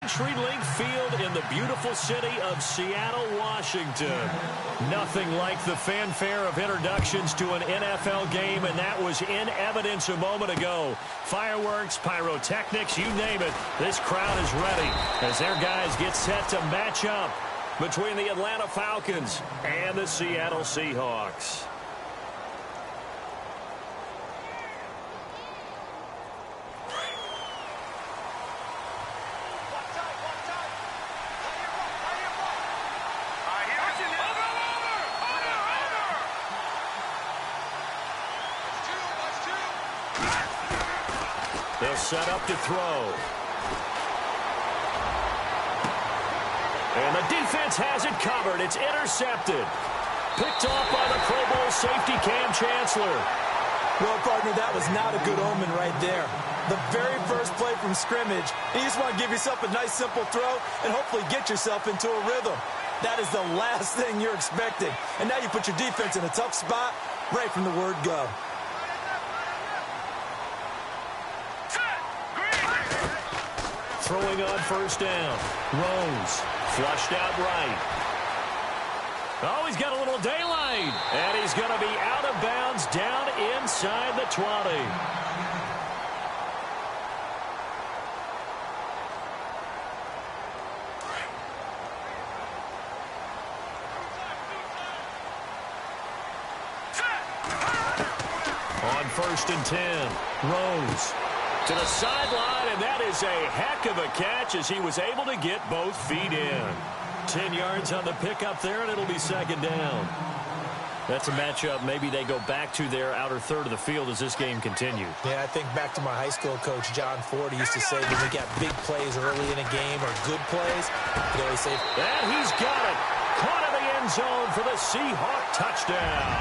CenturyLink Field in the beautiful city of Seattle, Washington. Nothing like the fanfare of introductions to an NFL game, and that was in evidence a moment ago. Fireworks, pyrotechnics, you name it. This crowd is ready as their guys get set to match up between the Atlanta Falcons and the Seattle Seahawks. They'll set up to throw. And the defense has it covered. It's intercepted. Picked off by the Pro Bowl safety Cam Chancellor. Well, partner, that was not a good omen right there. The very first play from scrimmage, you just want to give yourself a nice, simple throw and hopefully get yourself into a rhythm. That is the last thing you're expecting. And now you put your defense in a tough spot right from the word go. Throwing on first down. Rose flushed out right. Oh, he's got a little daylight. And he's going to be out of bounds down inside the 20. On first and 10. Rose to the sideline, and that is a heck of a catch as he was able to get both feet in. 10 yards on the pickup there, and it'll be second down. That's a matchup maybe they go back to their outer third of the field as this game continues. Yeah, I think back to my high school coach, John Ford, used to say when we got big plays early in a game or good plays, he'd always say, and he's got it. Caught in the end zone for the Seahawk touchdown.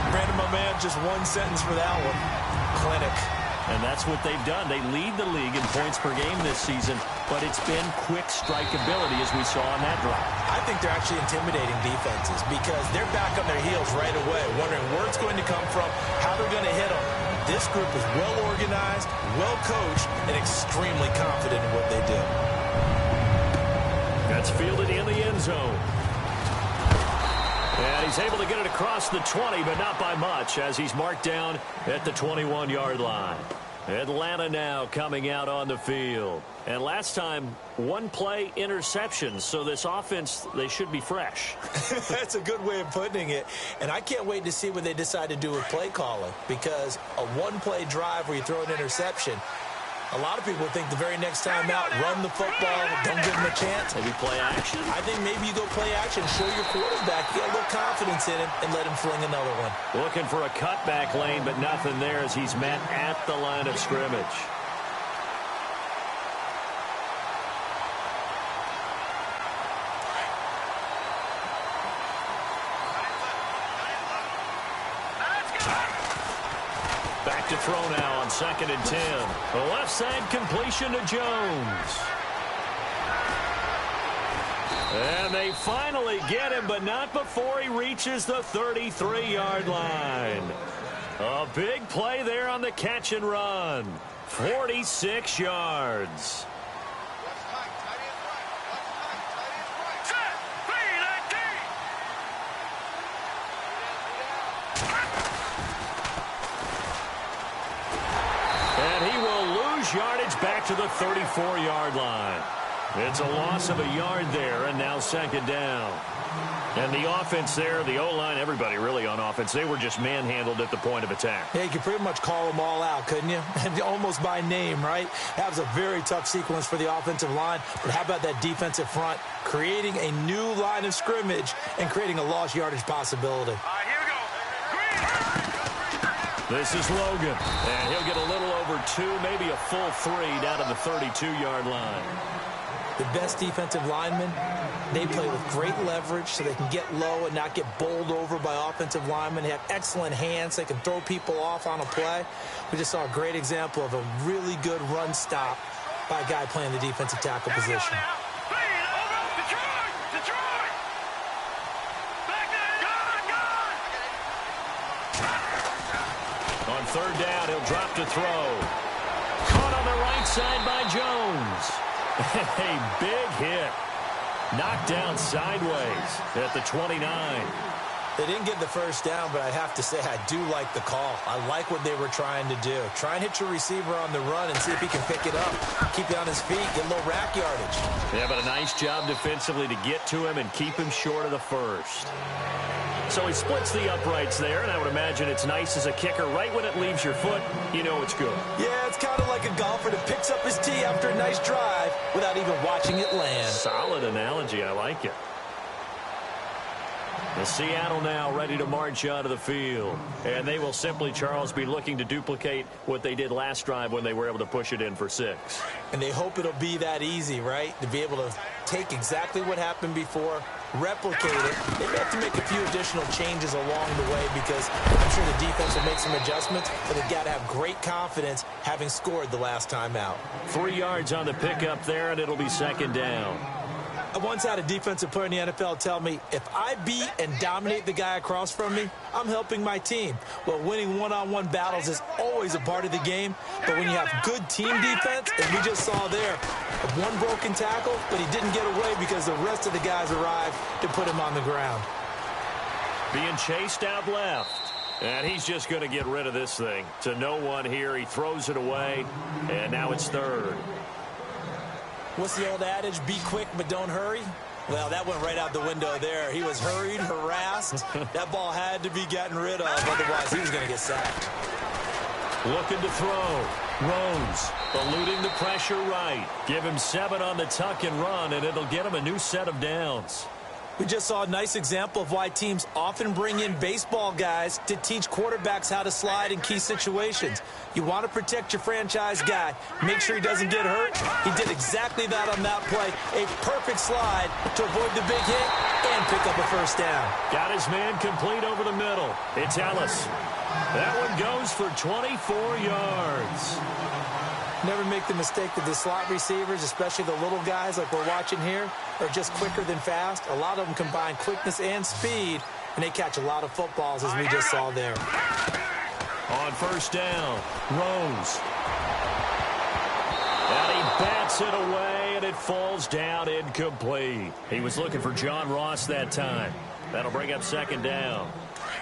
Brandon, my man, just one sentence for that one. Clinic. And that's what they've done. They lead the league in points per game this season, but it's been quick strikeability as we saw on that drive. I think they're actually intimidating defenses because they're back on their heels right away, wondering where it's going to come from, how they're going to hit them. This group is well organized, well coached, and extremely confident in what they do. That's fielded in the end zone. And he's able to get it across the 20, but not by much, as he's marked down at the 21-yard line. Atlanta now coming out on the field. And last time, one play interception, so this offense, they should be fresh. That's a good way of putting it. And I can't wait to see what they decide to do with play calling, because a one-play drive where you throw an interception, a lot of people think the very next time out, run the football, don't give them a chance. Maybe play action? I think maybe you go play action, show your quarterback, get a little confidence in him, and let him fling another one. Looking for a cutback lane, but nothing there as he's met at the line of scrimmage. Back to throw now on second and 10. The left side completion to Jones. And they finally get him, but not before he reaches the 33-yard line. A big play there on the catch and run. 46 yards. Yardage back to the 34-yard line. It's a loss of a yard there, and now second down. And the offense there, the O-line, everybody really on offense, they were just manhandled at the point of attack. Yeah, you could pretty much call them all out, couldn't you? And almost by name, right? That was a very tough sequence for the offensive line. But how about that defensive front, creating a new line of scrimmage and creating a lost yardage possibility? All right, here we go. Green. This is Logan, and he'll get a little over 2, maybe a full 3 down to the 32-yard line. The best defensive linemen, they play with great leverage so they can get low and not get bowled over by offensive linemen. They have excellent hands. They can throw people off on a play. We just saw a great example of a really good run stop by a guy playing the defensive tackle position. On third down, he'll drop to throw. Caught on the right side by Jones. A big hit. Knocked down sideways at the 29. They didn't get the first down, but I have to say I do like the call. I like what they were trying to do. Try and hit your receiver on the run and see if he can pick it up. Keep it on his feet, get a little rack yardage. Yeah, but a nice job defensively to get to him and keep him short of the first. So he splits the uprights there, and I would imagine it's nice as a kicker. Right when it leaves your foot, you know it's good. Yeah, it's kind of like a golfer that picks up his tee after a nice drive without even watching it land. Solid analogy. I like it. The Seattle now ready to march out of the field. And they will simply, Charles, be looking to duplicate what they did last drive when they were able to push it in for 6. And they hope it'll be that easy, right? To be able to take exactly what happened before, replicate it. They may have to make a few additional changes along the way because I'm sure the defense will make some adjustments, but they've got to have great confidence having scored the last time out. 3 yards on the pickup there, and it'll be 2nd down. I once had a defensive player in the NFL tell me, if I beat and dominate the guy across from me, I'm helping my team. Well, winning one-on-one battles is always a part of the game, but when you have good team defense, as we just saw there, one broken tackle, but he didn't get away because the rest of the guys arrived to put him on the ground. Being chased out left. And he's just going to get rid of this thing. To no one here. He throws it away, and now it's 3rd. What's the old adage? Be quick, but don't hurry? Well, that went right out the window there. He was hurried, harassed. That ball had to be gotten rid of. Otherwise, he was going to get sacked. Looking to throw. Rose eluding the pressure right. Give him 7 on the tuck and run, and it'll get him a new set of downs. We just saw a nice example of why teams often bring in baseball guys to teach quarterbacks how to slide in key situations. You want to protect your franchise guy. Make sure he doesn't get hurt. He did exactly that on that play. A perfect slide to avoid the big hit and pick up a first down. Got his man complete over the middle. It's Ellis. That one goes for 24 yards. Never make the mistake that the slot receivers, especially the little guys like we're watching here, are just quicker than fast. A lot of them combine quickness and speed, and they catch a lot of footballs, as we just saw there. On first down, Rose. And he bats it away, and it falls down incomplete. He was looking for John Ross that time. That'll bring up 2nd down.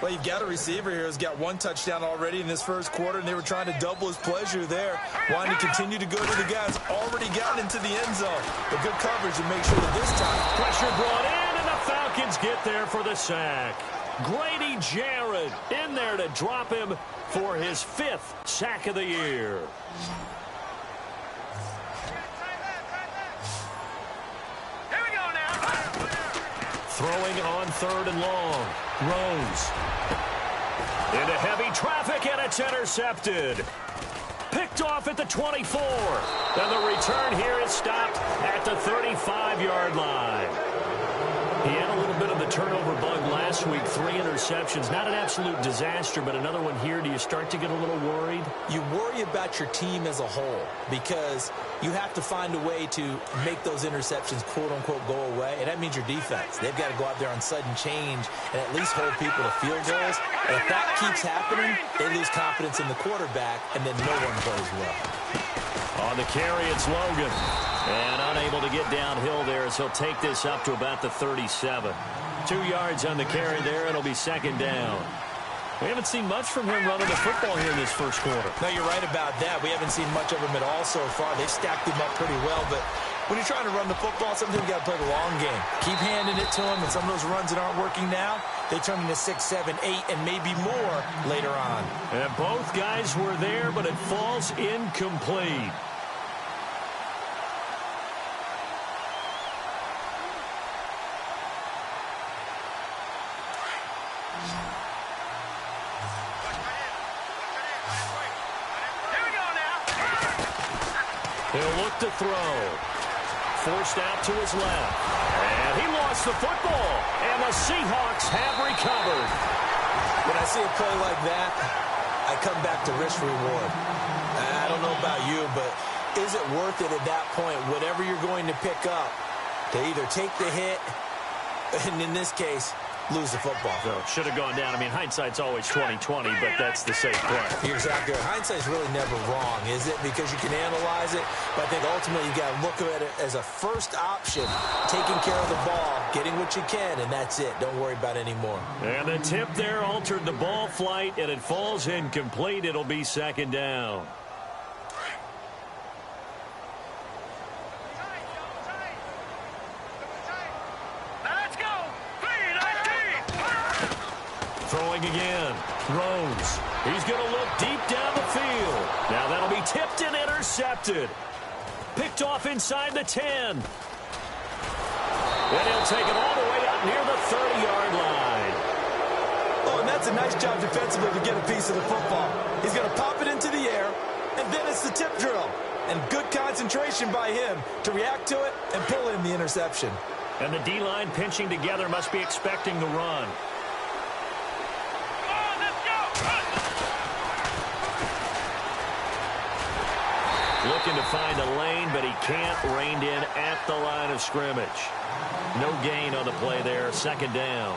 Well, you've got a receiver here who's got 1 touchdown already in this first quarter, and they were trying to double his pleasure there, wanting to continue to go to the guys already gotten into the end zone. But good coverage to make sure that this time. Pressure brought in, and the Falcons get there for the sack. Grady Jarrett in there to drop him for his 5th sack of the year. Here we go now. Throwing on 3rd and long. Rose. Into heavy traffic, and it's intercepted. Picked off at the 24. And the return here is stopped at the 35-yard line. He had a little bit of the turnover bug last week. 3 interceptions. Not an absolute disaster, but another one here. Do you start to get a little worried? You worry about your team as a whole because you have to find a way to make those interceptions, quote-unquote, go away, and that means your defense. They've got to go out there on sudden change and at least hold people to field goals. And if that keeps happening, they lose confidence in the quarterback, and then no one plays well. On the carry, it's Logan. And unable to get downhill there as he'll take this up to about the 37. 2 yards on the carry there. It'll be 2nd down. We haven't seen much from him running the football here in this first quarter. No, you're right about that. We haven't seen much of him at all so far. They've stacked him up pretty well, but when you're trying to run the football, sometimes you got to play the long game. Keep handing it to him, and some of those runs that aren't working now, they turn into 6, 7, 8, and maybe more later on. And both guys were there, but it falls incomplete. He'll look to throw. Forced out to his left. And he lost the football. And the Seahawks have recovered. When I see a play like that, I come back to risk reward. I don't know about you, but is it worth it at that point, whatever you're going to pick up, to either take the hit, and in this case, lose the football. So should have gone down. I mean, hindsight's always 20/20, but that's the safe play. You're exactly right. Hindsight's really never wrong, is it? Because you can analyze it, but I think ultimately you got to look at it as a first option, taking care of the ball, getting what you can, and that's it. Don't worry about it anymore. And the tip there altered the ball flight, and it falls incomplete. It'll be second down. Throwing again. Rose. He's going to look deep down the field. Now that'll be tipped and intercepted. Picked off inside the 10. And he'll take it all the way up near the 30-yard line. Oh, and that's a nice job defensively to get a piece of the football. He's going to pop it into the air, and then it's the tip drill. And good concentration by him to react to it and pull in the interception. And the D-line pinching together must be expecting the run. Looking to find a lane, but he can't. Reined in at the line of scrimmage. No gain on the play there. Second down.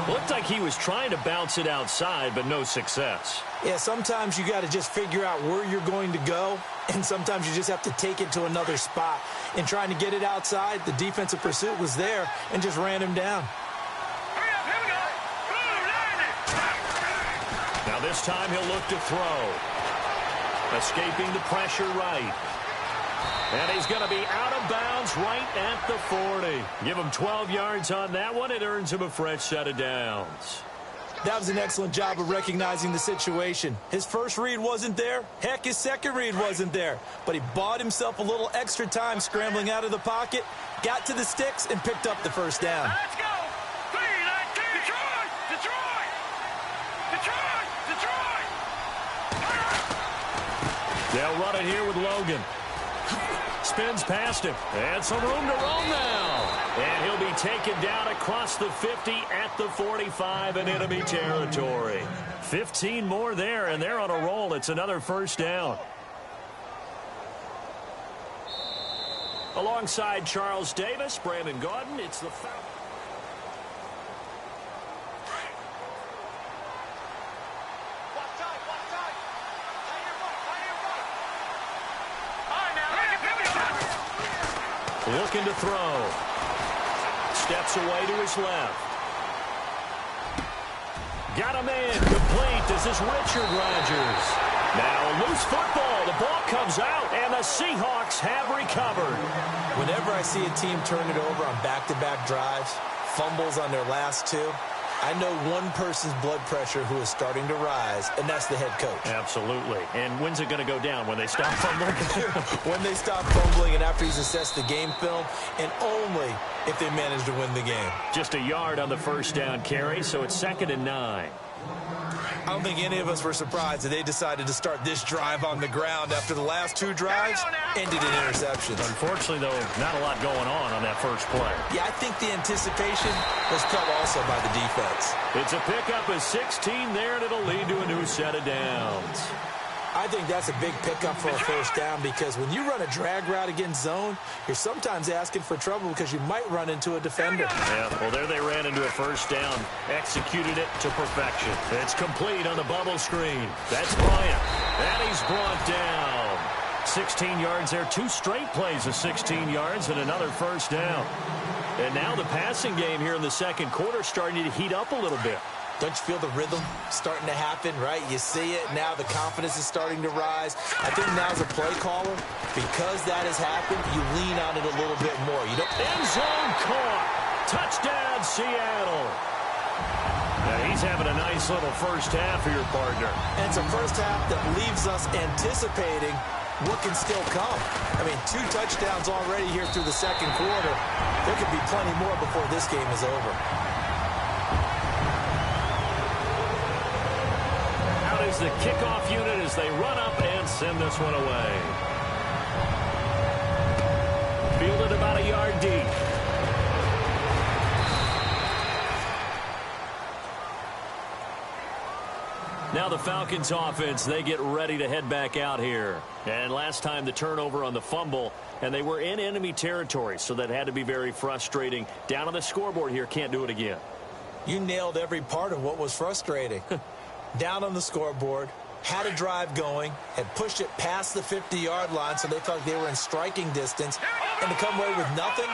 Looked like he was trying to bounce it outside, but no success. Yeah, sometimes you got to just figure out where you're going to go, and sometimes you just have to take it to another spot. In trying to get it outside, the defensive pursuit was there and just ran him down. Now this time he'll look to throw. Escaping the pressure right. And he's going to be out of bounds right at the 40. Give him 12 yards on that one. It earns him a fresh set of downs. That was an excellent job of recognizing the situation. His first read wasn't there. Heck, his second read wasn't there. But he bought himself a little extra time scrambling out of the pocket, got to the sticks, and picked up the first down. Let's go! Detroit! Detroit! Detroit! Detroit! They'll run it here with Logan. Spins past him. And some room to roam now. And he'll be taken down across the 50 at the 45 in enemy territory. 15 more there, and they're on a roll. It's another first down. Alongside Charles Davis, Brandon Gaudin, it's the foul. Looking to throw. Steps away to his left. Got a man complete. This is Richard Rodgers. Now loose football. The ball comes out, and the Seahawks have recovered. Whenever I see a team turn it over on back-to-back drives, fumbles on their last two, I know one person's blood pressure who is starting to rise, and that's the head coach. Absolutely. And when's it going to go down? When they stop fumbling? When they stop fumbling and after he's assessed the game film, and only if they manage to win the game. Just a yard on the first down carry, so it's 2nd and 9. I don't think any of us were surprised that they decided to start this drive on the ground after the last two drives ended in interceptions. Unfortunately, though, not a lot going on that first play. Yeah, I think the anticipation was cut also by the defense. It's a pickup of 16 there, and it'll lead to a new set of downs. I think that's a big pickup for a first down because when you run a drag route against zone, you're sometimes asking for trouble because you might run into a defender. Yeah, well, there they ran into a first down. Executed it to perfection. It's complete on the bubble screen. That's Bryant. And he's brought down. 16 yards there. 2 straight plays of 16 yards and another first down. And now the passing game here in the second quarter starting to heat up a little bit. Don't you feel the rhythm starting to happen, right? You see it. Now the confidence is starting to rise. I think now as a play caller, because that has happened, you lean on it a little bit more. You don't... End zone caught. Touchdown, Seattle. Now he's having a nice little first half for your partner. And it's a first half that leaves us anticipating what can still come. I mean, 2 touchdowns already here through the second quarter. There could be plenty more before this game is over. Is the kickoff unit as they run up and send this one away. Fielded about a yard deep. Now Now the Falcons offense, they get ready to head back out here. And last time the turnover on the fumble, and they were in enemy territory, so that had to be very frustrating. Down on the scoreboard here, can't do it again. You nailed every part of what was frustrating. Down on the scoreboard, had a drive going, had pushed it past the 50-yard line, so they felt they were in striking distance, and to come away with nothing,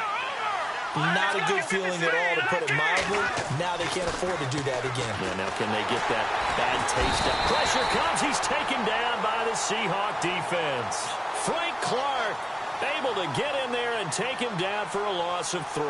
not a good feeling at all, to put it mildly. Now they can't afford to do that again. Yeah, now can they get that bad taste out? Pressure comes. He's taken down by the Seahawk defense. Frank Clark able to get in there and take him down for a loss of 3.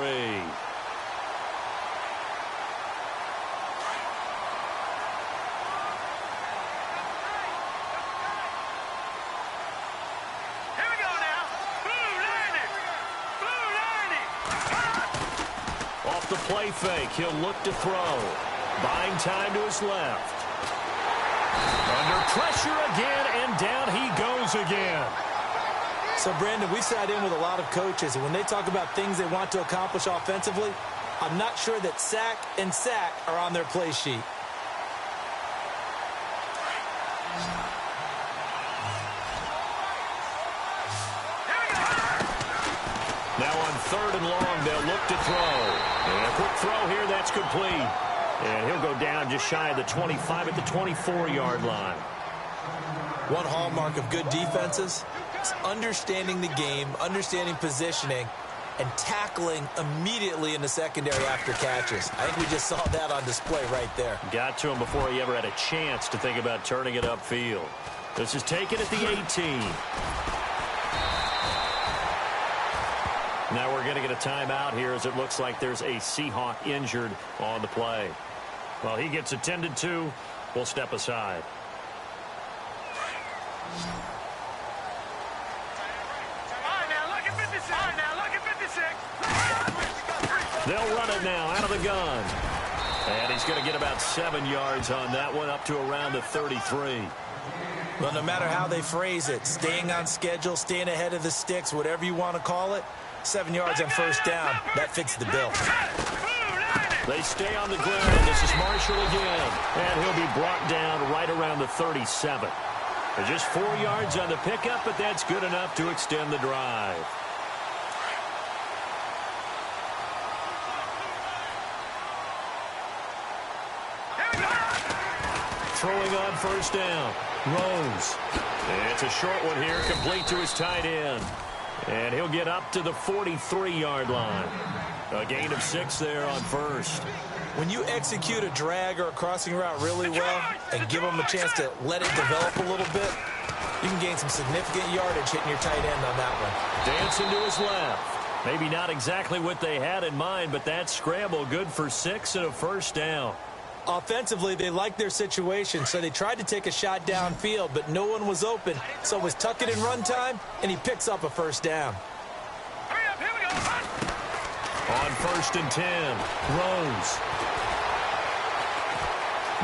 The play fake. He'll look to throw. Buying time to his left. Under pressure again, and down he goes again. So, Brandon, we sat in with a lot of coaches, and when they talk about things they want to accomplish offensively, I'm not sure that sack and sack are on their play sheet. Now on 3rd and long, they'll look to throw. And a quick throw here, that's complete. And he'll go down just shy of the 25 at the 24-yard line. One hallmark of good defenses is understanding the game, understanding positioning, and tackling immediately in the secondary after catches. I think we just saw that on display right there. Got to him before he ever had a chance to think about turning it upfield. This is taken at the 18. Now we're going to get a timeout here as it looks like there's a Seahawk injured on the play. Well, he gets attended to. We'll step aside. They'll run it now out of the gun. And he's going to get about 7 yards on that one, up to around the 33. Well, no matter how they phrase it, staying on schedule, staying ahead of the sticks, whatever you want to call it, 7 yards on first down, that fits the bill. They stay on the ground. This is Marshall again. And he'll be brought down right around the 37. They're just 4 yards on the pickup, but that's good enough to extend the drive. Throwing on first down. Rose. It's a short one here, complete to his tight end. And he'll get up to the 43-yard line. A gain of 6 there on first. When you execute a drag or a crossing route really well and give them a chance to let it develop a little bit, you can gain some significant yardage hitting your tight end on that one. Dancing to his left. Maybe not exactly what they had in mind, but that scramble good for 6 and a first down. Offensively, they liked their situation, so they tried to take a shot downfield, but no one was open. So it was tuck it in run time, and he picks up a first down. Hurry up, here we go. On 1st and 10, Rose.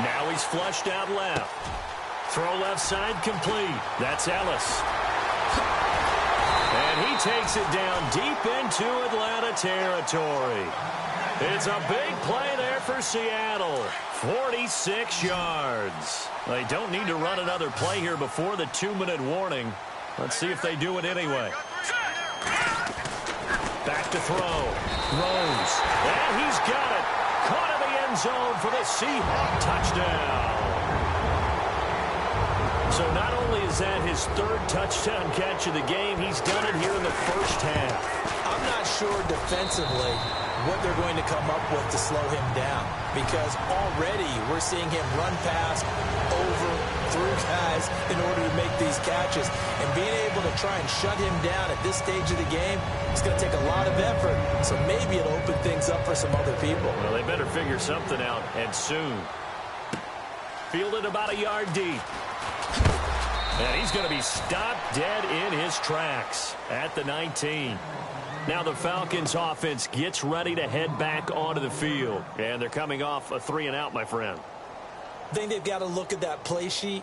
Now he's flushed out left. Throw left side complete. That's Ellis. And he takes it down deep into Atlanta territory. It's a big play there for Seattle. 46 yards. They don't need to run another play here before the 2-minute warning. Let's see if they do it anyway. Back to throw. Rose. And he's got it. Caught in the end zone for the Seahawk touchdown. So not only is that his 3rd touchdown catch of the game, he's done it here in the first half. I'm not sure defensively what they're going to come up with to slow him down, because already we're seeing him run past, over, through guys in order to make these catches. And being able to try and shut him down at this stage of the game, it's going to take a lot of effort. So maybe it'll open things up for some other people. Well, they better figure something out, and soon. Fielded about a yard deep. And he's going to be stopped dead in his tracks at the 19. Now the Falcons offense gets ready to head back onto the field. And they're coming off a 3-and-out, my friend. I think they've got to look at that play sheet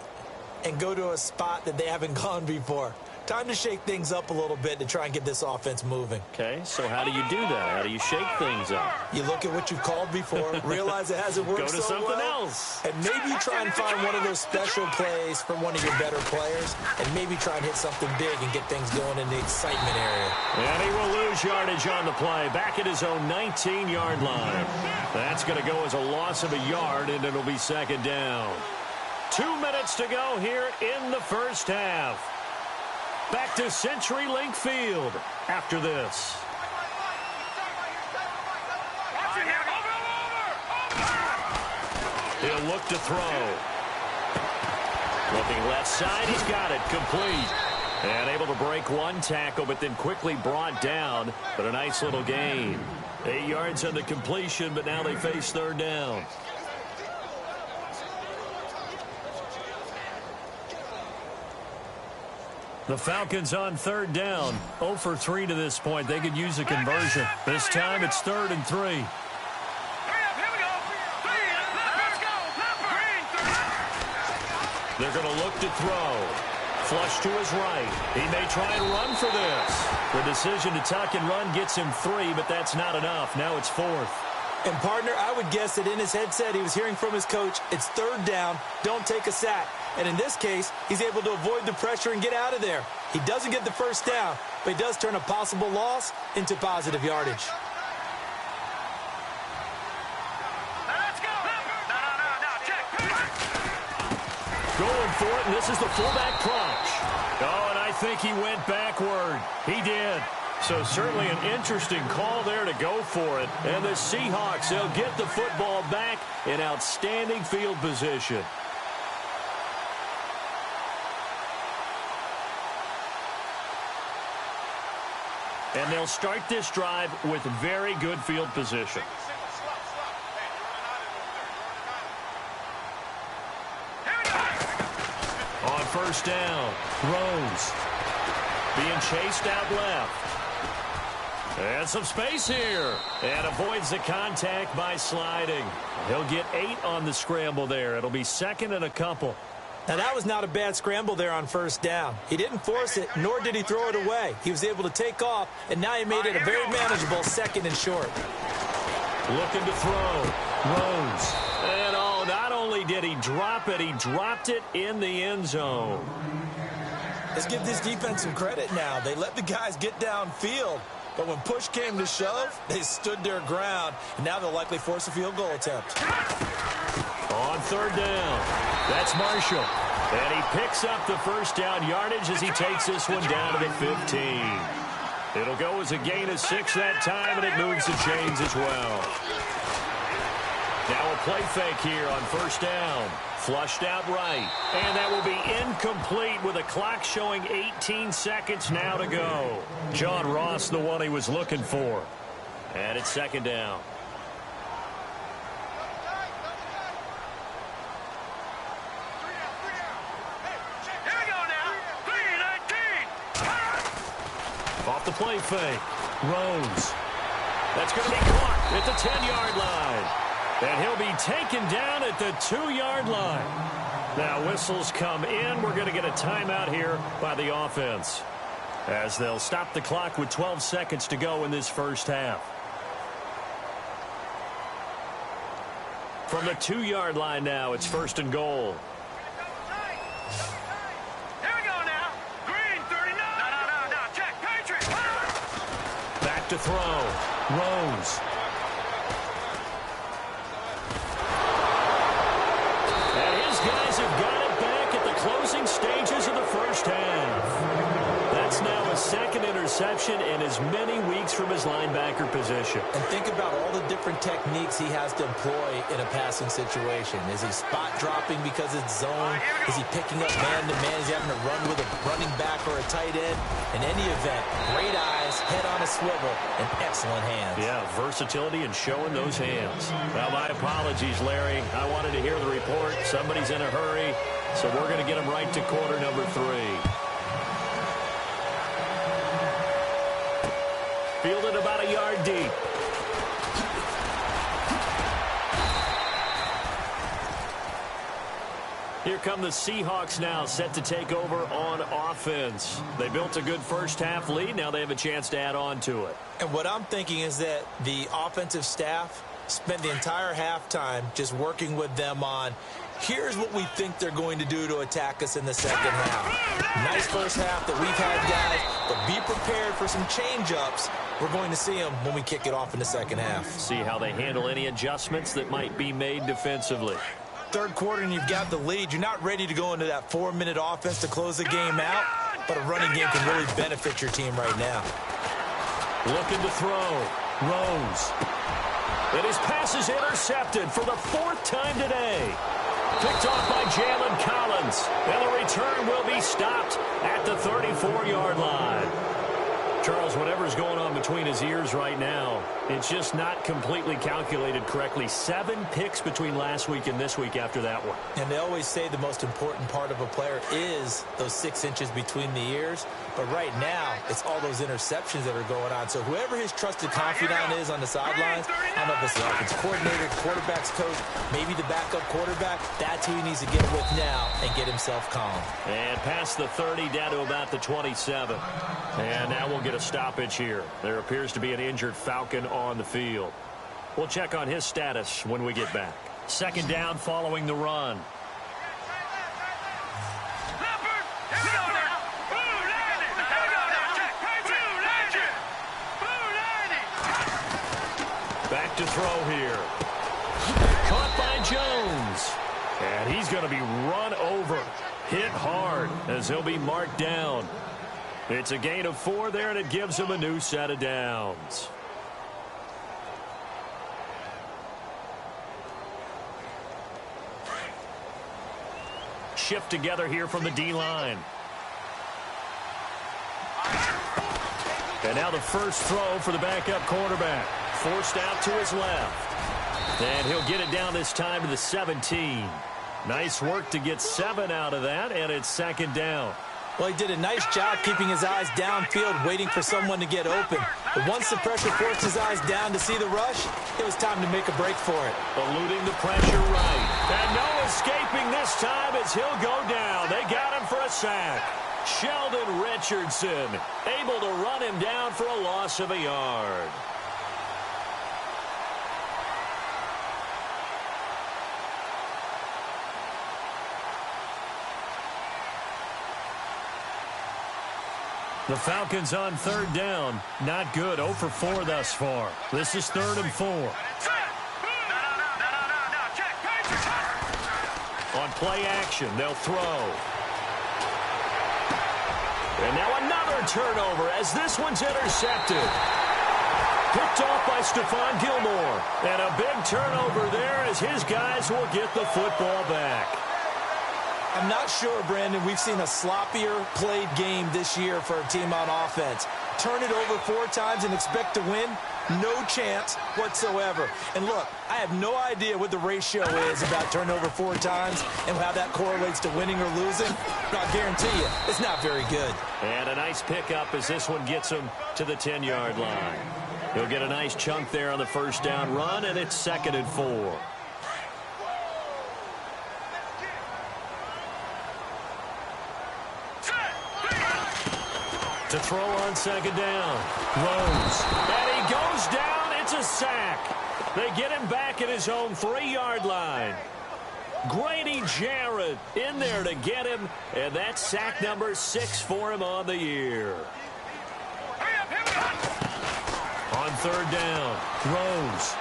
and go to a spot that they haven't gone before. Time to shake things up a little bit to try and get this offense moving. Okay, so how do you do that? How do you shake things up? You look at what you've called before, realize it hasn't worked so well. Go to something else. And maybe you try and find one of those special plays from one of your better players, and maybe try and hit something big and get things going in the excitement area. And he will lose yardage on the play, back at his own 19-yard line. That's going to go as a loss of a yard, and it'll be second down. 2 minutes to go here in the first half. Back to CenturyLink Field after this. He'll look to throw. Looking left side, he's got it, complete. And able to break one tackle, but then quickly brought down. But a nice little gain. 8 yards on the completion, but now they face third down. The Falcons on third down. 0 for 3 to this point. They could use a conversion. This time it's 3rd and 3. They're going to look to throw. Flush to his right. He may try and run for this. The decision to tuck and run gets him 3, but that's not enough. Now it's 4th. And, partner, I would guess that in his headset he was hearing from his coach, it's 3rd down, don't take a sack. And in this case, he's able to avoid the pressure and get out of there. He doesn't get the first down, but he does turn a possible loss into positive yardage. Going for it, and this is the fullback crunch. Oh, and I think he went backward. He did. So certainly an interesting call there to go for it. And the Seahawks, they'll get the football back in outstanding field position. And they'll start this drive with very good field position. On first down, Rose being chased out left. And some space here. And avoids the contact by sliding. He'll get 8 on the scramble there. It'll be 2nd and a couple. Now, that was not a bad scramble there on first down. He didn't force it, nor did he throw it away. He was able to take off, and now he made it a very manageable 2nd and short. Looking to throw. Rose. And oh, not only did he drop it, he dropped it in the end zone. Let's give this defense some credit now. They let the guys get downfield. But when push came to shove, they stood their ground, and now they'll likely force a field goal attempt. On third down, that's Marshall. And he picks up the first down yardage as he takes this one down to the 15. It'll go as a gain of 6 that time, and it moves the chains as well. Now a play fake here on first down. Flushed out right. And that will be incomplete with a clock showing 18 seconds now to go. John Ross, the one he was looking for. And it's 2nd down. Off the play fake. Rose. That's going to be caught at the 10-yard line. And he'll be taken down at the 2-yard line. Now whistles come in. We're going to get a timeout here by the offense, as they'll stop the clock with 12 seconds to go in this first half. From the 2-yard line now, it's 1st and goal. Here we go now. Green, 39. No. Check. Patriot. Back to throw. Rose. Guys have got it back at the closing stages of the first half. That's now a 2nd interception in as many weeks from his linebacker position. And think about all the different techniques he has to employ in a passing situation. Is he spot dropping because it's zone? Is he picking up man-to-man? Is he having to run with a running back or a tight end? In any event, great eyes, head on a swivel, and excellent hands. Yeah, versatility and showing those hands. Well, my apologies, Larry. I wanted to hear the report. Somebody's in a hurry, so we're going to get him right to quarter number 3. Fielded about a yard deep. Here come the Seahawks now, set to take over on offense. They built a good first-half lead. Now they have a chance to add on to it. And what I'm thinking is that the offensive staff spent the entire halftime just working with them on, here's what we think they're going to do to attack us in the second half. Nice first half that we've had, guys, but be prepared for some change-ups. We're going to see them when we kick it off in the second half. See how they handle any adjustments that might be made defensively. Third quarter and you've got the lead. You're not ready to go into that 4-minute offense to close the game out, but a running game can really benefit your team right now. Looking to throw. Rose. And his pass is intercepted for the 4th time today. Picked off by Jalen Collins. And the return will be stopped at the 34-yard line. Charles, whatever's going on between his ears right now, it's just not completely calculated correctly. 7 picks between last week and this week after that one. And they always say the most important part of a player is those 6 inches between the ears. But right now, it's all those interceptions that are going on. So whoever his trusted confidant is on the sidelines, I don't know if it's the offensive coordinator, quarterback's coach, maybe the backup quarterback, that's who he needs to get with now and get himself calm. And past the 30 down to about the 27. And now we'll get a stoppage here. There appears to be an injured Falcon on the field. We'll check on his status when we get back. Second down following the run. Back to throw here. Caught by Jones. And he's going to be run over. Hit hard as he'll be marked down. It's a gain of 4 there, and it gives him a new set of downs. Shift together here from the D-line. And now the first throw for the backup quarterback. Forced out to his left. And he'll get it down this time to the 17. Nice work to get 7 out of that, and it's second down. Well, he did a nice job keeping his eyes downfield, waiting for someone to get open. But once the pressure forced his eyes down to see the rush, it was time to make a break for it. Eluding the pressure right. And no escaping this time as he'll go down. They got him for a sack. Sheldon Richardson able to run him down for a loss of a yard. The Falcons on third down. Not good. 0 for 4 thus far. This is 3rd and 4. On play action, they'll throw. And now another turnover as this one's intercepted. Picked off by Stephon Gilmore. And a big turnover there as his guys will get the football back. I'm not sure, Brandon, we've seen a sloppier played game this year for a team on offense. Turn it over 4 times and expect to win? No chance whatsoever. And look, I have no idea what the ratio is about turnover 4 times and how that correlates to winning or losing. But I'll guarantee you, it's not very good. And a nice pickup as this one gets him to the 10-yard line. He'll get a nice chunk there on the first down run, and it's 2nd and 4. To throw on second down. Rose. And he goes down. It's a sack. They get him back at his own 3-yard line. Grady Jarrett in there to get him. And that's sack number 6 for him on the year. On third down. Rose.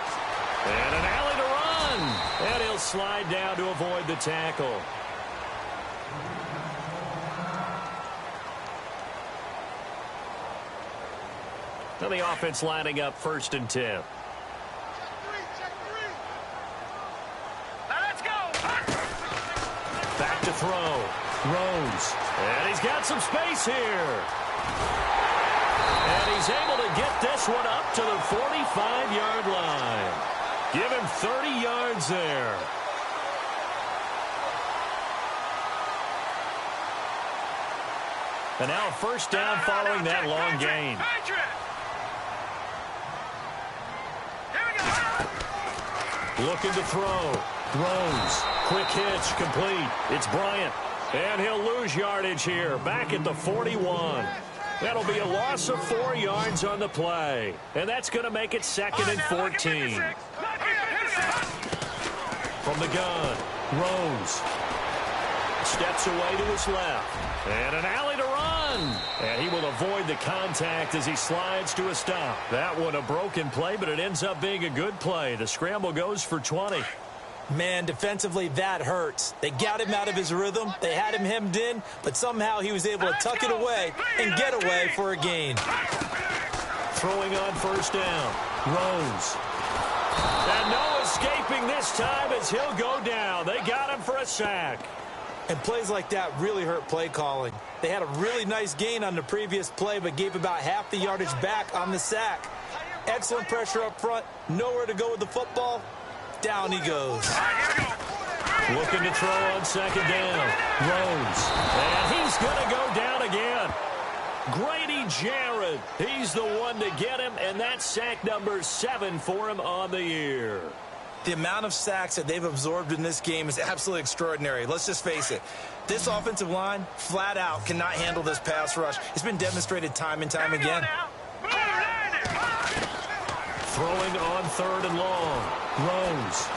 And an alley to run. And he'll slide down to avoid the tackle. Now the offense lining up 1st and 10. Now let's go. Back to throw. Rose. And he's got some space here. And he's able to get this one up to the 45-yard line. Give him 30 yards there. And now a first down following that long gain. Looking to throw. Rose. Quick hitch, complete. It's Bryant. And he'll lose yardage here, back at the 41. That'll be a loss of 4 yards on the play. And that's going to make it 2nd and 14. From the gun, Rose. Steps away to his left. And an alley to run. And he will avoid the contact as he slides to a stop. That one a broken play, but it ends up being a good play. The scramble goes for 20. Man, defensively, that hurts. They got him out of his rhythm. They had him hemmed in, but somehow he was able to tuck it away and get away for a gain. Throwing on first down. Rose. And no escaping this time as he'll go down. They got him for a sack. And plays like that really hurt play calling. They had a really nice gain on the previous play, but gave about half the yardage back on the sack. Excellent pressure up front. Nowhere to go with the football. Down he goes. Looking to throw on second down. Rose. And he's going to go down again. Grady Jarrett. He's the one to get him, and that's sack number 7 for him on the year. The amount of sacks that they've absorbed in this game is absolutely extraordinary. Let's just face it. This offensive line, flat out, cannot handle this pass rush. It's been demonstrated time and time again. Throwing on 3rd and long. Rose.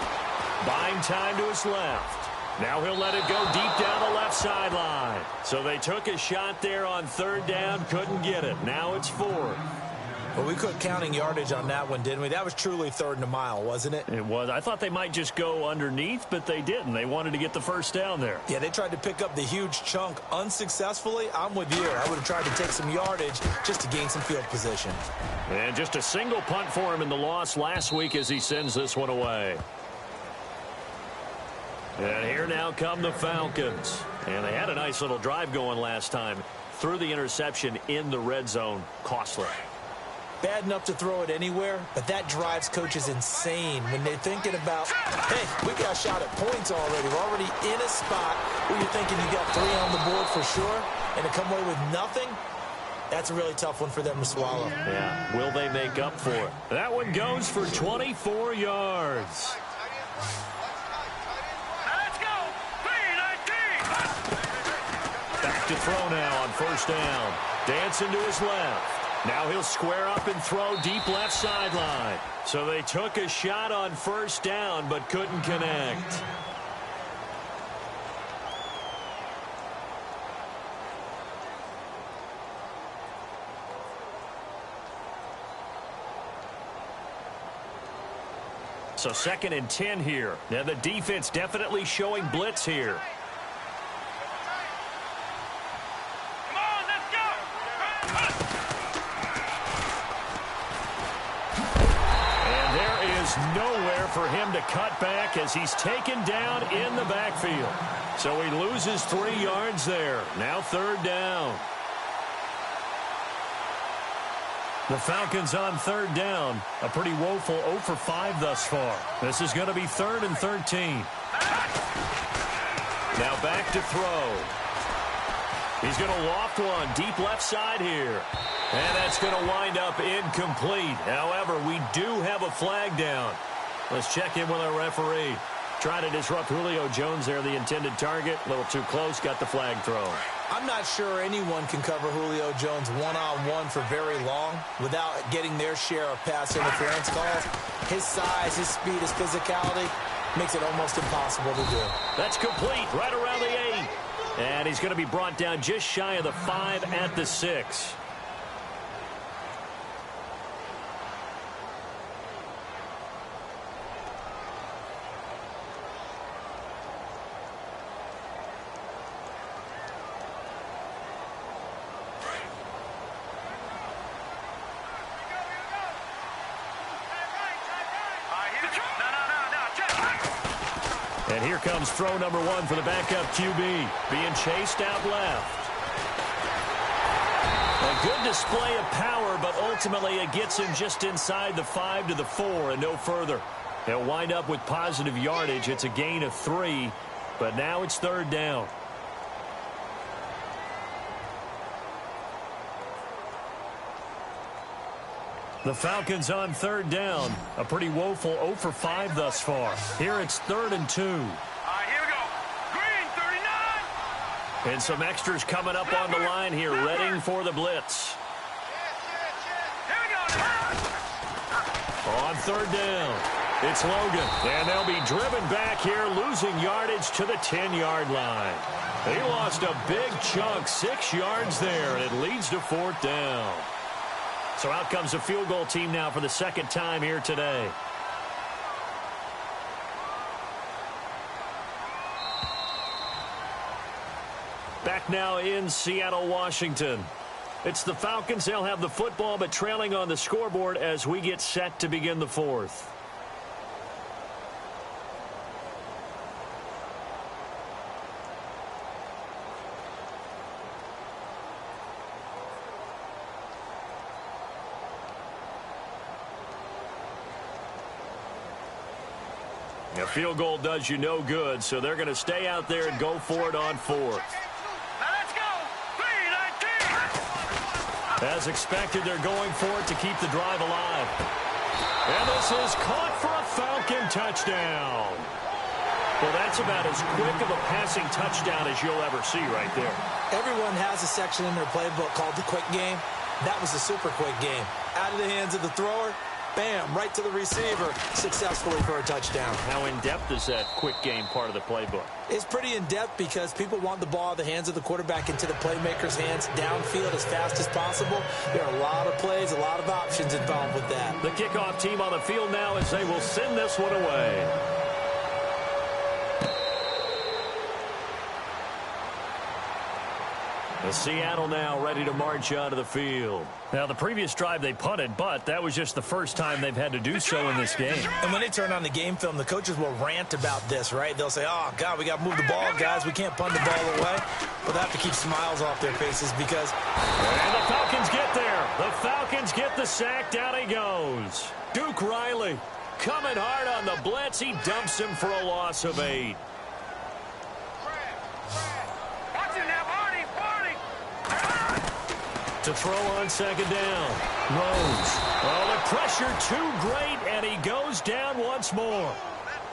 Buying time to his left. Now he'll let it go deep down the left sideline. So they took a shot there on 3rd down, couldn't get it. Now it's 4th. Well, we quit counting yardage on that one, didn't we? That was truly 3rd and a mile, wasn't it? It was. I thought they might just go underneath, but they didn't. They wanted to get the first down there. Yeah, they tried to pick up the huge chunk unsuccessfully. I'm with you. I would have tried to take some yardage just to gain some field position. And just a single punt for him in the loss last week as he sends this one away. And here now come the Falcons. And they had a nice little drive going last time. Threw the interception in the red zone. Costly. Bad enough to throw it anywhere, but that drives coaches insane when they're thinking about, hey, we got a shot at points already. We're already in a spot where you're thinking you got 3 on the board for sure, and to come away with nothing, that's a really tough one for them to swallow. Yeah, will they make up for it? That one goes for 24 yards. Let's go. 3-19. Back to throw now on first down. Dancing to his left. Now he'll square up and throw deep left sideline. So they took a shot on first down but couldn't connect. So 2nd and 10 here. Now the defense definitely showing blitz here. Come on, let's go. Nowhere for him to cut back as he's taken down in the backfield. So he loses 3 yards there. Now 3rd down. The Falcons on 3rd down. A pretty woeful 0 for 5 thus far. This is going to be 3rd and 13. Now back to throw. He's going to loft one deep left side here. And that's going to wind up incomplete. However, we do have a flag down. Let's check in with our referee. Trying to disrupt Julio Jones there, the intended target. A little too close, got the flag thrown. I'm not sure anyone can cover Julio Jones one-on-one for very long without getting their share of pass interference calls. His size, his speed, his physicality makes it almost impossible to do. That's complete, right around the 8. And he's going to be brought down just shy of the 5 at the 6. And here comes throw number 1 for the backup QB. Being chased out left. A good display of power, but ultimately it gets him just inside the 5 to the 4 and no further. They'll wind up with positive yardage. It's a gain of 3, but now it's 3rd down. The Falcons on 3rd down. A pretty woeful 0 for 5 thus far. Here it's 3rd and 2. All right, here we go. And some extras coming up on the line here, readying for the blitz. On third down, it's Logan. And they'll be driven back here, losing yardage to the 10-yard line. They lost a big chunk, 6 yards there, and it leads to fourth down. So out comes the field goal team now for the second time here today. Back now in Seattle, Washington. It's the Falcons. They'll have the football, but trailing on the scoreboard as we get set to begin the fourth. A field goal does you no good, so they're going to stay out there and go for it on fourth. As expected, they're going for it to keep the drive alive. And this is caught for a Falcon touchdown. Well, that's about as quick of a passing touchdown as you'll ever see right there. Everyone has a section in their playbook called the quick game. That was a super quick game. Out of the hands of the thrower, bam, right to the receiver, successfully for a touchdown. How in-depth is that quick game part of the playbook? It's pretty in-depth because people want the ball out of the hands of the quarterback into the playmaker's hands downfield as fast as possible. There are a lot of plays, a lot of options involved with that. The kickoff team on the field now as they will send this one away. The Seattle now ready to march onto the field. Now, the previous drive they punted, but that was just the first time they've had to do so in this game. And when they turn on the game film, the coaches will rant about this, right? They'll say, oh, God, we got to move the ball, guys. We can't punt the ball away. But they have to keep smiles off their faces because... And the Falcons get there. The Falcons get the sack. Down he goes. Duke Riley coming hard on the blitz. He dumps him for a loss of 8. To throw on second down. Rose. Oh, the pressure too great, and he goes down once more.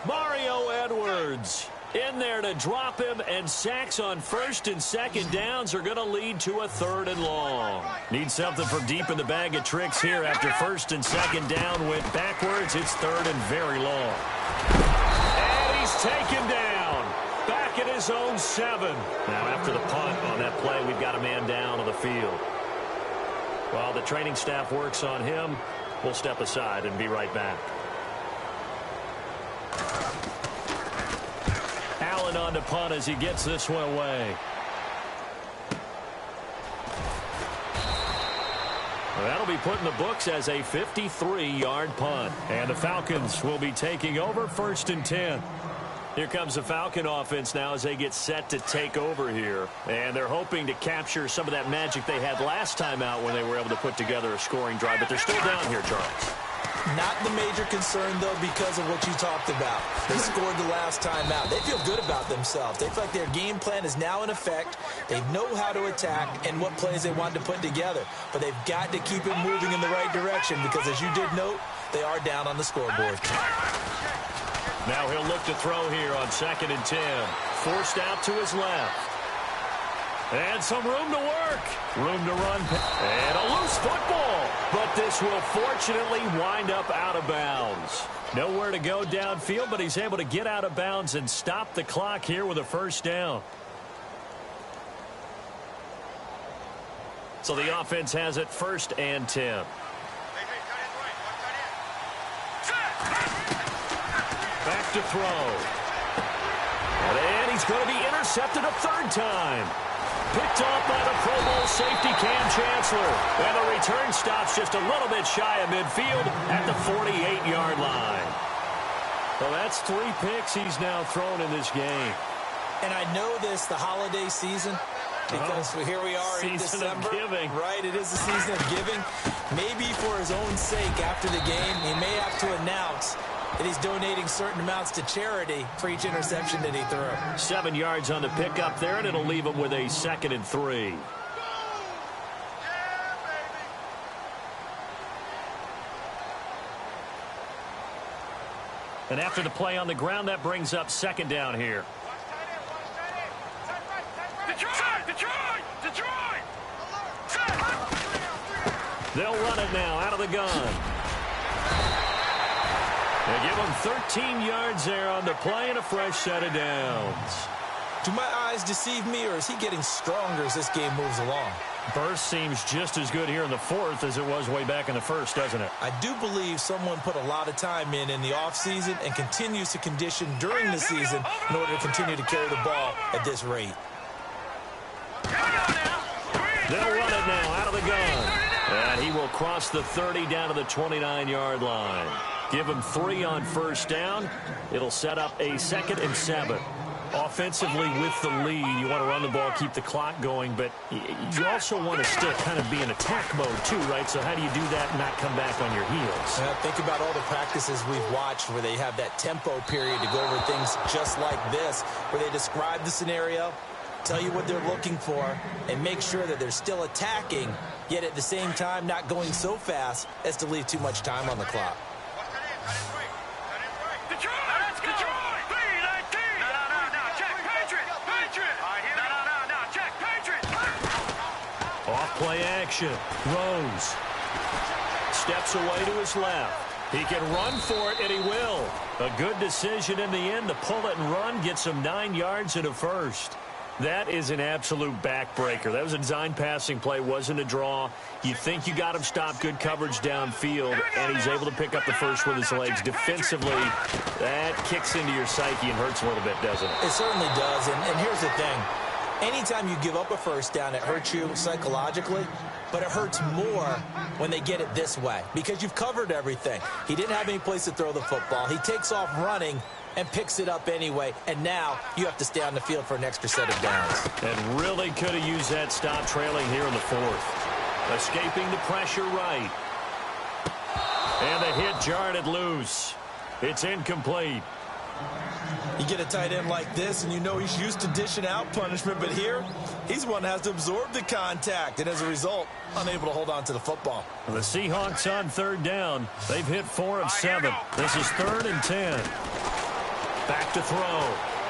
Mario Edwards in there to drop him, and sacks on first and second downs are going to lead to a third and long. Need something from deep in the bag of tricks here after first and second down went backwards. It's third and very long. And he's taken down. Back at his own 7. Now after the punt on that play, we've got a man down on the field. While the training staff works on him, we'll step aside and be right back. Allen on to punt as he gets this one away. Well, that'll be put in the books as a 53-yard punt. And the Falcons will be taking over first and 10. Here comes the Falcon offense now as they get set to take over here. And they're hoping to capture some of that magic they had last time out when they were able to put together a scoring drive. But they're still down here, Charles. Not the major concern, though, because of what you talked about. They scored the last time out. They feel good about themselves. They feel like their game plan is now in effect. They know how to attack and what plays they want to put together. But they've got to keep it moving in the right direction because, as you did note, they are down on the scoreboard. Now he'll look to throw here on second and 10. Forced out to his left. And some room to work. Room to run. And a loose football. But this will fortunately wind up out of bounds. Nowhere to go downfield, but he's able to get out of bounds and stop the clock here with a first down. So the offense has it first and 10. Back to throw. And he's going to be intercepted a third time. Picked off by the Pro Bowl safety Cam Chancellor. And the return stops just a little bit shy of midfield at the 48-yard line. Well, that's 3 picks he's now thrown in this game. And I know this, the holiday season, because here we are in December. Season of giving. Right, it is the season of giving. Maybe for his own sake after the game, he may have to announce that he's donating certain amounts to charity for each interception that he threw. 7 yards on the pickup there, and it'll leave him with a second and 3. And after the play on the ground, that brings up second down here. Detroit! Detroit! Set! They'll run it now out of the gun. They give him 13 yards there on the play and a fresh set of downs. Do my eyes deceive me, or is he getting stronger as this game moves along? Burst seems just as good here in the fourth as it was way back in the first, doesn't it? I do believe someone put a lot of time in the offseason and continues to condition during the season in order to continue to carry the ball at this rate. They'll run it now out of the gun. And he will cross the 30 down to the 29-yard line. Give him 3 on first down. It'll set up a 2nd and 7. Offensively with the lead, you want to run the ball, keep the clock going, but you also want to still kind of be in attack mode too, right? So how do you do that and not come back on your heels? Think about all the practices we've watched where they have that tempo period to go over things just like this, where they describe the scenario, tell you what they're looking for, and make sure that they're still attacking, yet at the same time not going so fast as to leave too much time on the clock. Off-play action. Rose steps away to his left. He can run for it, and he will. A good decision in the end to pull it and run, gets him 9 yards and a first. That is an absolute backbreaker. That was a design passing play, wasn't a draw. You think you got him stopped, good coverage downfield, and he's able to pick up the first with his legs. Defensively, that kicks into your psyche and hurts a little bit, doesn't it? It certainly does, and here's the thing. Anytime you give up a first down, it hurts you psychologically, but it hurts more when they get it this way because you've covered everything. He didn't have any place to throw the football. He takes off running and picks it up anyway, and now you have to stay on the field for an extra set of downs. And really could have used that stop trailing here in the fourth. Escaping the pressure right. And the hit jarred it loose. It's incomplete. You get a tight end like this, and you know he's used to dishing out punishment, but here, he's one that has to absorb the contact, and as a result, unable to hold on to the football. The Seahawks on third down. They've hit 4 of 7. This is 3rd and 10. Back to throw.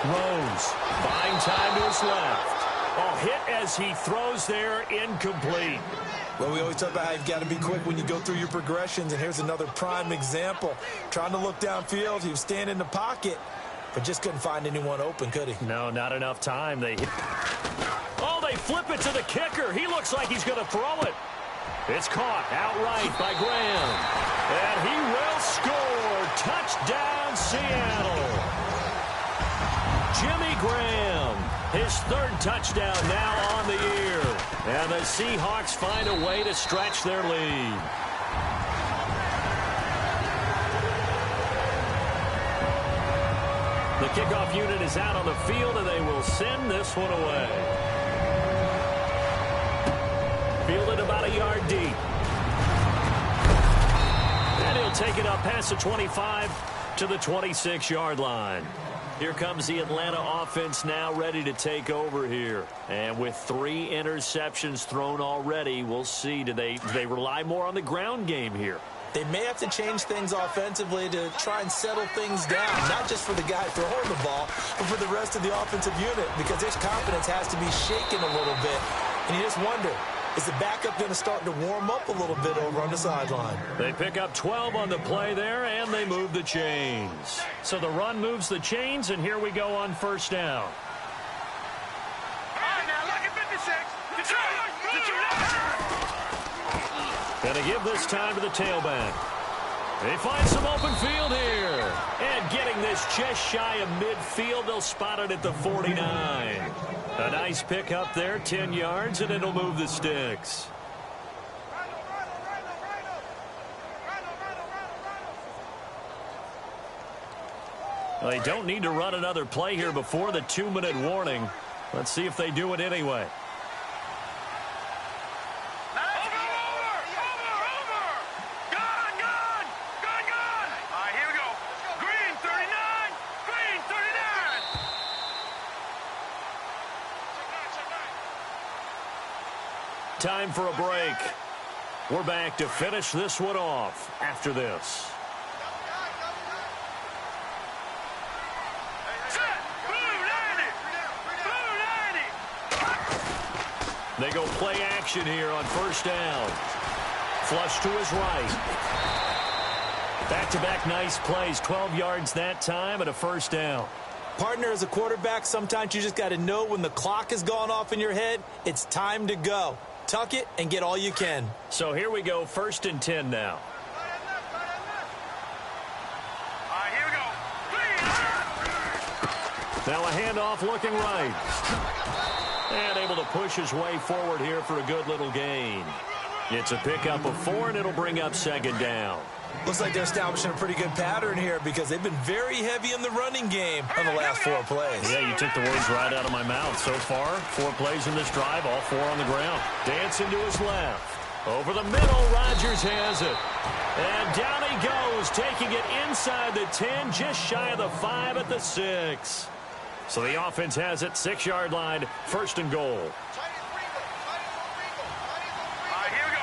Rose buying time to his left. Oh, hit as he throws there, incomplete. Well, we always talk about how you've got to be quick when you go through your progressions, and here's another prime example. Trying to look downfield, he was standing in the pocket, but just couldn't find anyone open, could he? No, not enough time. They flip it to the kicker. He looks like he's going to throw it. It's caught outright by Graham. And he will score. Touchdown, Seattle. Jimmy Graham, his 3rd touchdown now on the year. And the Seahawks find a way to stretch their lead. The kickoff unit is out on the field, and they will send this one away. Fielded about a yard deep. And he'll take it up past the 25 to the 26-yard line. Here comes the Atlanta offense now ready to take over here. And with 3 interceptions thrown already, we'll see. Do they rely more on the ground game here? They may have to change things offensively to try and settle things down, not just for the guy throwing the ball, but for the rest of the offensive unit, because his confidence has to be shaken a little bit. And you just wonder, is the backup going to start to warm up a little bit over on the sideline? They pick up 12 on the play there, and they move the chains. So the run moves the chains, and here we go on first down. All right, now, look at 56. Detroit! And they give this time to the tailback. They find some open field here. And getting this just shy of midfield, they'll spot it at the 49. A nice pick up there, 10 yards, and it'll move the sticks. Well, they don't need to run another play here before the 2-minute warning. Let's see if they do it anyway. Time for a break. We're back to finish this one off after this. They go play action here on first down. Flush to his right. Back-to-back nice plays. 12 yards that time and a first down. Partner, as a quarterback, sometimes you just got to know when the clock has gone off in your head, it's time to go. Tuck it and get all you can. So here we go, 1st and 10 now. Here we go. Now a handoff looking right. And able to push his way forward here for a good little gain. It's a pickup of 4, and it'll bring up 2nd down. Looks like they're establishing a pretty good pattern here because they've been very heavy in the running game on the last 4 plays. Yeah, you took the words right out of my mouth. So far, 4 plays in this drive, all 4 on the ground. Dancing to his left. Over the middle, Rodgers has it. And down he goes, taking it inside the 10, just shy of the 5 at the 6. So the offense has it, 6-yard line, 1st and goal. Here we go.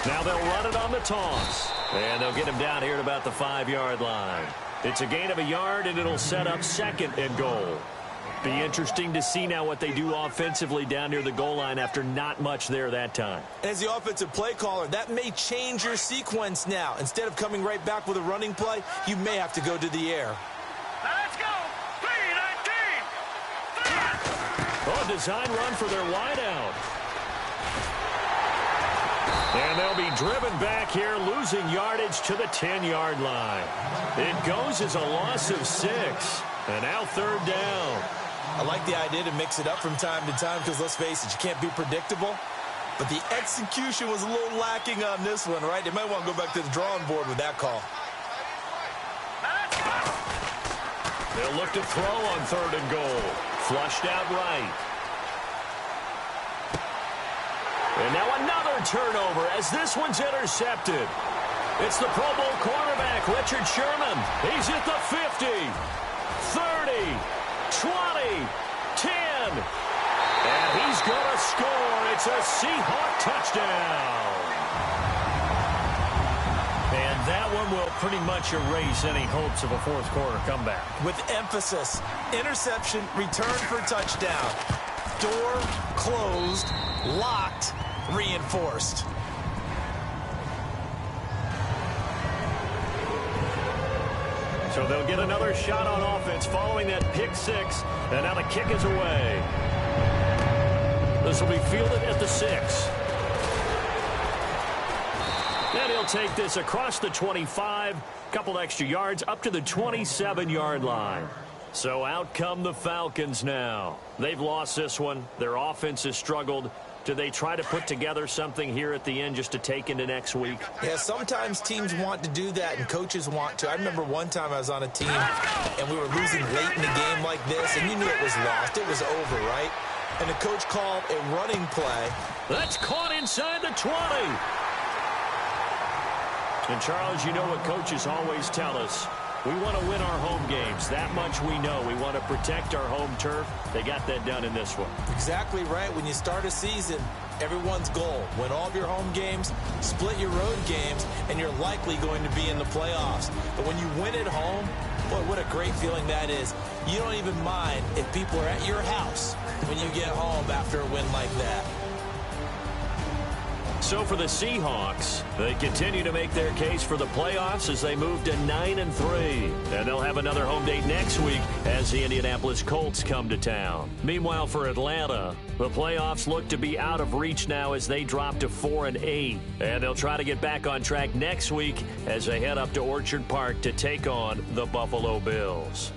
Now they'll run it on the toss. And they'll get him down here at about the 5-yard line. It's a gain of a yard, and it'll set up 2nd and goal. Be interesting to see now what they do offensively down near the goal line after not much there that time. As the offensive play caller, that may change your sequence now. Instead of coming right back with a running play, you may have to go to the air. Now let's go. 3-19. Oh, design run for their wideout. And they'll be driven back here, losing yardage to the 10-yard line. It goes as a loss of 6. And now 3rd down. I like the idea to mix it up from time to time because, let's face it, you can't be predictable. But the execution was a little lacking on this one, right? They might want to go back to the drawing board with that call. They'll look to throw on 3rd and goal. Flushed out right. And now another turnover as this one's intercepted. It's the Pro Bowl quarterback, Richard Sherman. He's at the 50, 30, 20, 10. And he's going to score. It's a Seahawk touchdown. And that one will pretty much erase any hopes of a 4th quarter comeback. With emphasis, interception, return for touchdown. Door closed, locked, reinforced. So they'll get another shot on offense following that pick 6. And now the kick is away. This will be fielded at the 6. And he'll take this across the 25. Couple extra yards up to the 27-yard line. So out come the Falcons now. They've lost this one. Their offense has struggled. Do they try to put together something here at the end just to take into next week? Yeah, sometimes teams want to do that and coaches want to. I remember one time I was on a team and we were losing late in the game like this, and you knew it was lost. It was over, right? And the coach called a running play. That's caught inside the 20. And, Charles, you know what coaches always tell us. We want to win our home games. That much we know. We want to protect our home turf. They got that done in this one. Exactly right. When you start a season, everyone's goal, win all of your home games, split your road games, and you're likely going to be in the playoffs. But when you win at home, boy, what a great feeling that is. You don't even mind if people are at your house when you get home after a win like that. So for the Seahawks, they continue to make their case for the playoffs as they move to 9-3. And they'll have another home date next week as the Indianapolis Colts come to town. Meanwhile, for Atlanta, the playoffs look to be out of reach now as they drop to 4-8. And they'll try to get back on track next week as they head up to Orchard Park to take on the Buffalo Bills.